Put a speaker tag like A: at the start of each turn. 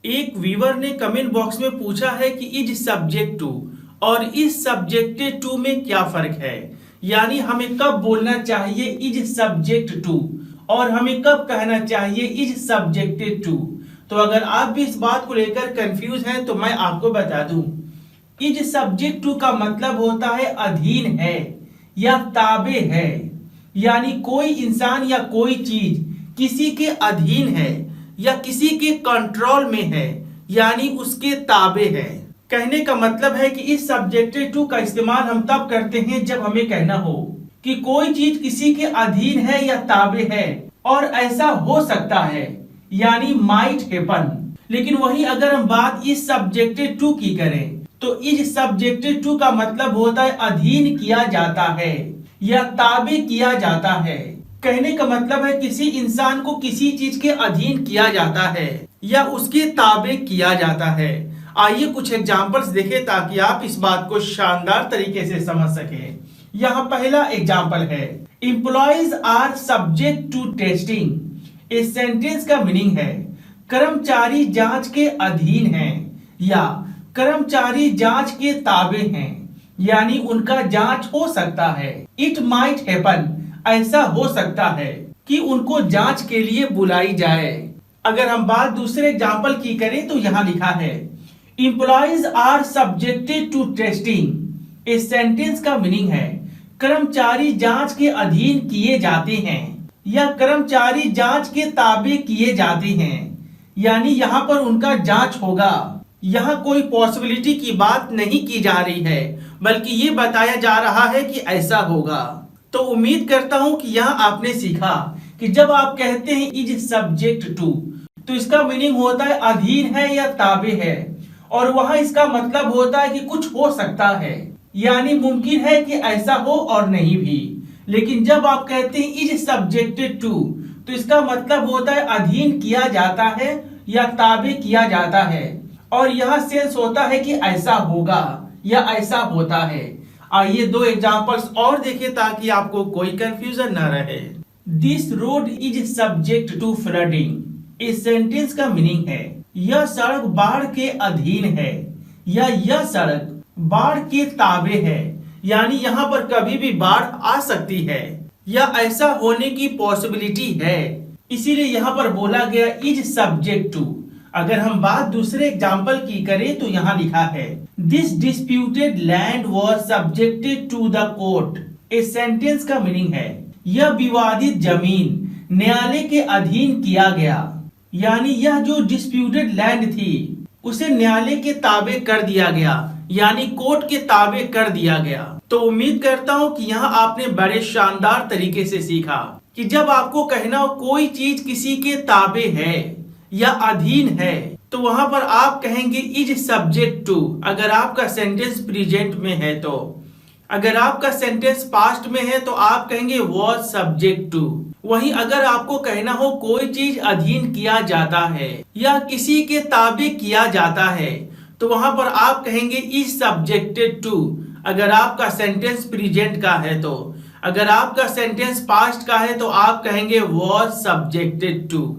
A: एक व्यूअर ने comment box में पूछा है कि इज सब्जेक्ट टू और इज सब्जेक्टेड टू में क्या फर्क है। यानी हमें कब बोलना चाहिए इज सब्जेक्ट टू और हमें कब कहना चाहिए इज सब्जेक्टेड टू। तो अगर आप भी इस बात को लेकर कंफ्यूज हैं तो मैं आपको बता दूं, इज सब्जेक्ट टू का मतलब होता है अधीन है या ताबे है। यानी कोई इंसान या कोई चीज किसी के अधीन है या किसी के कंट्रोल में है, यानी उसके ताबे है। कहने का मतलब है कि इस सब्जेक्टेड टू का इस्तेमाल हम तब करते हैं जब हमें कहना हो कि कोई चीज किसी के अधीन है या ताबे है और ऐसा हो सकता है, यानी माइट हैपन। लेकिन वही अगर हम बात इस सब्जेक्टेड टू की करें तो इस सब्जेक्टेड टू का मतलब होता है अधीन किया जाता है या ताबे किया जाता है। कहने का मतलब है किसी इंसान को किसी चीज के अधीन किया जाता है या उसके ताबे किया जाता है। आइए कुछ एग्जांपल्स देखें ताकि आप इस बात को शानदार तरीके से समझ सकें। यहाँ पहला एग्जांपल है, employees are subject to testing. इस सेंटेंस का मीनिंग है कर्मचारी जांच के अधीन हैं या कर्मचारी जांच के ताबे हैं, यानी उनका जांच हो सकता है। इट माइट हैपन, ऐसा हो सकता है कि उनको जांच के लिए बुलाई जाए। अगर हम बात दूसरे एग्जांपल की करें तो यहाँ लिखा है employees are subjected to testing. इस सेंटेंस का मीनिंग है कर्मचारी जांच के अधीन किए जाते हैं या कर्मचारी जांच के ताबे किए जाते हैं, यानी यहाँ पर उनका जांच होगा। यहाँ कोई पॉसिबिलिटी की बात नहीं की जा रही है बल्कि ये बताया जा रहा है कि ऐसा होगा। तो उम्मीद करता हूं कि यहाँ आपने सीखा कि जब आप कहते हैं इज सब्जेक्ट टू तो इसका मीनिंग होता है अधीन है या ताबे है, और वहां इसका मतलब होता है कि कुछ हो सकता है, यानी मुमकिन है कि ऐसा हो और नहीं भी। लेकिन जब आप कहते हैं इज सब्जेक्टेड टू तो इसका मतलब होता है अधीन किया जाता है या ताबे किया जाता है, और यह सेंस होता है कि ऐसा होगा या ऐसा होता है। आइए दो एग्जांपल्स और देखें ताकि आपको कोई कंफ्यूजन ना रहे। This road is subject to flooding. इस सेंटेंस का मीनिंग है यह सड़क बाढ़ के अधीन है या यह सड़क बाढ़ के ताबे है, यानी यहाँ पर कभी भी बाढ़ आ सकती है या ऐसा होने की पॉसिबिलिटी है, इसीलिए यहाँ पर बोला गया इज सब्जेक्ट टू। अगर हम बात दूसरे एग्जाम्पल की करें तो यहाँ लिखा है this disputed land was subjected to the court. इस सेंटेंस का मीनिंग है यह विवादित जमीन न्यायालय के अधीन किया गया, यानी यह जो डिस्प्यूटेड लैंड थी उसे न्यायालय के ताबे कर दिया गया, यानी कोर्ट के ताबे कर दिया गया। तो उम्मीद करता हूँ कि यहाँ आपने बड़े शानदार तरीके से सीखा कि जब आपको कहना हो कोई चीज किसी के ताबे है या अधीन है तो वहां पर आप कहेंगे इज सब्जेक्ट टू अगर आपका सेंटेंस प्रेजेंट में है तो। अगर आपका सेंटेंस पास्ट में है तो आप कहेंगे वॉज सब्जेक्ट टू। वहीं अगर आपको कहना हो कोई चीज अधीन किया जाता है या किसी के ताबे किया जाता है तो वहां पर आप कहेंगे इज सब्जेक्टेड टू अगर आपका सेंटेंस प्रेजेंट का है तो। अगर आपका सेंटेंस पास्ट का है तो आप कहेंगे वॉज सब्जेक्टेड टू।